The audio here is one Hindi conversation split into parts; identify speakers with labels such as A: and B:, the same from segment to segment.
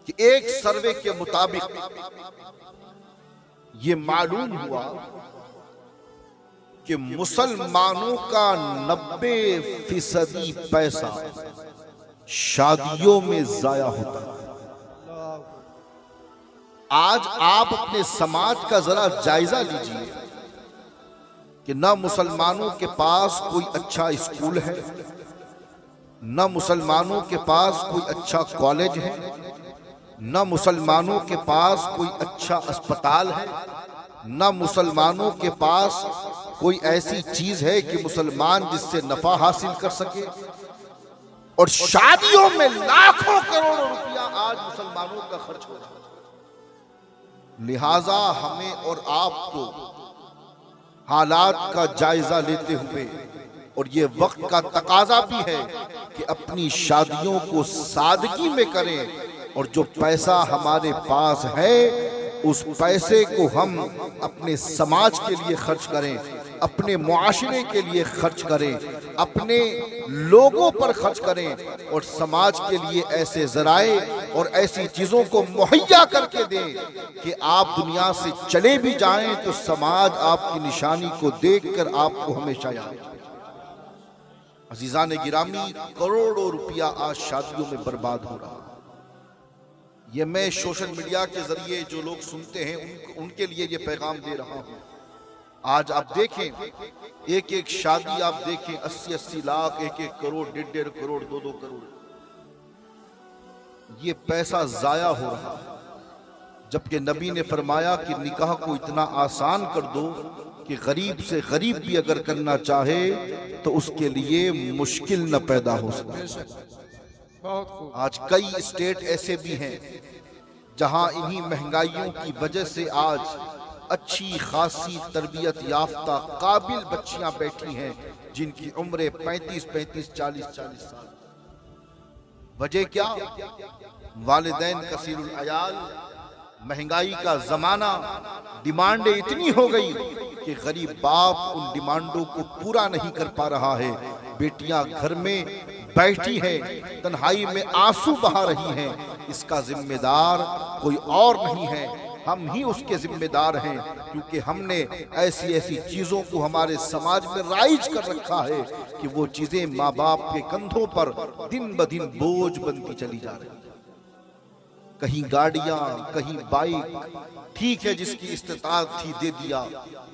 A: कि एक सर्वे के मुताबिक ये मालूम हुआ कि मुसलमानों का 90% पैसा शादियों में जाया होता है। आज आप अपने समाज का जरा जायजा लीजिए कि न मुसलमानों के पास कोई अच्छा स्कूल है, न मुसलमानों के पास कोई अच्छा कॉलेज है, न मुसलमानों के पास कोई अच्छा अस्पताल है, न मुसलमानों के पास कोई ऐसी चीज है कि मुसलमान जिससे नफा हासिल कर सके। और शादियों में लाखों करोड़ों रुपया आज मुसलमानों का खर्च हो रहा है। लिहाजा हमें और आपको हालात का जायजा लेते हुए, और ये वक्त का तकाजा भी है कि अपनी शादियों को सादगी में करें, और जो पैसा हमारे पास है उस पैसे को हम अपने समाज के लिए खर्च करें, अपने मुआशरे के लिए खर्च करें, अपने लोगों पर खर्च करें, और समाज के लिए ऐसे जराए और ऐसी चीजों को मुहैया करके दें कि आप दुनिया से चले भी जाएं तो समाज आपकी निशानी को देखकर आपको हमेशा याद रखे। अजीजान गिरामी, करोड़ों रुपया आज शादियों में बर्बाद हो रहा है। ये मैं सोशल मीडिया के जरिए जो लोग सुनते हैं उनके लिए ये पैगाम दे रहा हूं। आज आप देखें, एक एक शादी आप देखें 80-80 लाख, 1-1 करोड़, 1.5 करोड़, 2-2 करोड़, ये पैसा जाया हो रहा है। जबकि नबी ने फरमाया कि निकाह को इतना आसान कर दो कि गरीब से गरीब भी अगर करना चाहे तो उसके लिए मुश्किल न पैदा हो सके। आज कई स्टेट ऐसे भी हैं जहां इन्हीं महंगाइयों की वजह से आज अच्छी खासी तरबियत याफ्ता काबिल बच्चियां बैठी हैं जिनकी उम्र 35-35, 40-40 साल। वजह क्या? वालिदैन कसीरुल अयाल, महंगाई का जमाना, डिमांडें इतनी हो गई कि गरीब बाप उन डिमांडों को पूरा नहीं कर पा रहा है। बेटियां घर में बैठी हैं, तन्हाई में आंसू बहा रही हैं। इसका जिम्मेदार कोई और नहीं है, हम ही उसके जिम्मेदार हैं, क्योंकि हमने ऐसी ऐसी चीजों को हमारे समाज में राइज कर रखा है कि वो चीजें माँ बाप के कंधों पर दिन ब दिन बोझ बनती चली जा रही। कहीं गाड़ियां, कहीं बाइक, ठीक है जिसकी इस्तेताअत थी दे दिया,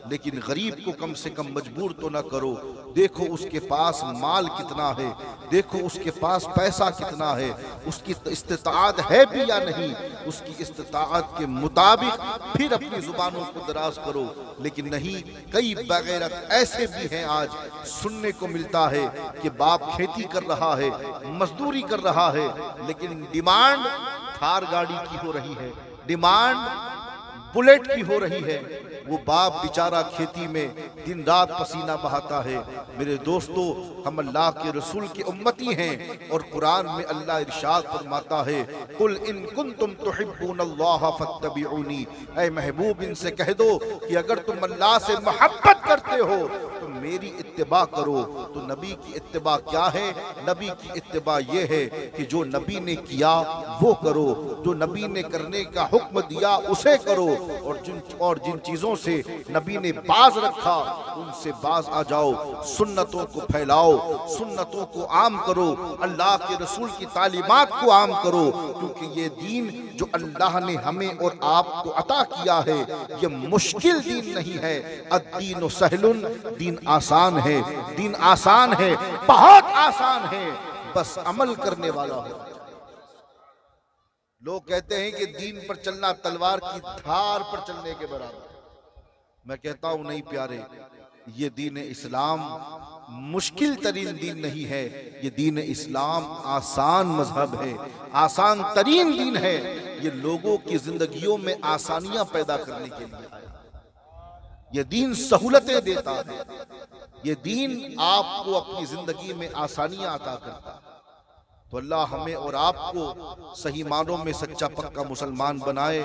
A: लेकिन गरीब को कम से कम मजबूर तो ना करो। देखो उसके पास माल कितना है, देखो उसके पास पैसा कितना है, उसकी इस्तेताअत है भी या नहीं, उसकी इस्तेताअत के मुताबिक फिर अपनी जुबानों को दराज करो। लेकिन नहीं, कई बगैरत ऐसे भी हैं आज सुनने को मिलता है कि बाप खेती कर रहा है, मजदूरी कर रहा है, लेकिन डिमांड थार गाड़ी की हो रही है, डिमांड बुलेट की हो रही है। वो बाप बेचारा खेती में दिन रात पसीना बहाता है। मेरे दोस्तों, हम अल्लाह के रसूल की उम्मती हैं और कुरान में अल्लाह इरशाद फरमाता है, कुल इन कुंतुम तुहिब्बूनल्लाह फत्तबिऊनी, ऐ महबूब इनसे कह दो कि अगर तुम अल्लाह से मोहब्बत करते हो तो मेरी इत्तिबा करो। तो नबी की इत्तिबा क्या है? नबी की इत्तिबा ये है कि जो नबी ने किया वो करो, जो नबी ने करने का हुक्म दिया उसे करो, और जिन चीजों से नबी ने बाज रखा उनसे बाज आ जाओ। सुन्नतों को फैलाओ, सुन्नतों को आम करो, अल्लाह के रसूल की तालीमात को आम करो, क्योंकि ये दीन जो अल्लाह ने हमें और आपको अता किया है ये मुश्किल दीन नहीं है। अद्दीन सहलुन, दीन आसान है, दीन आसान है, बहुत आसान है, बस अमल करने वाला हो। लोग कहते हैं कि दीन पर चलना तलवार की धार पर चलने के बराबर। मैं कहता हूं नहीं प्यारे, ये दीन इस्लाम मुश्किल तरीन दीन नहीं है, ये दीन इस्लाम आसान मजहब है, आसान तरीन दीन है। ये लोगों की जिंदगियों में आसानियां पैदा करने के लिए आया। ये दीन सहूलतें देता है, ये दीन आपको अपनी जिंदगी में आसानियां अता करता है। तो अल्लाह हमें और आपको सही मानों में सच्चा पक्का मुसलमान बनाए।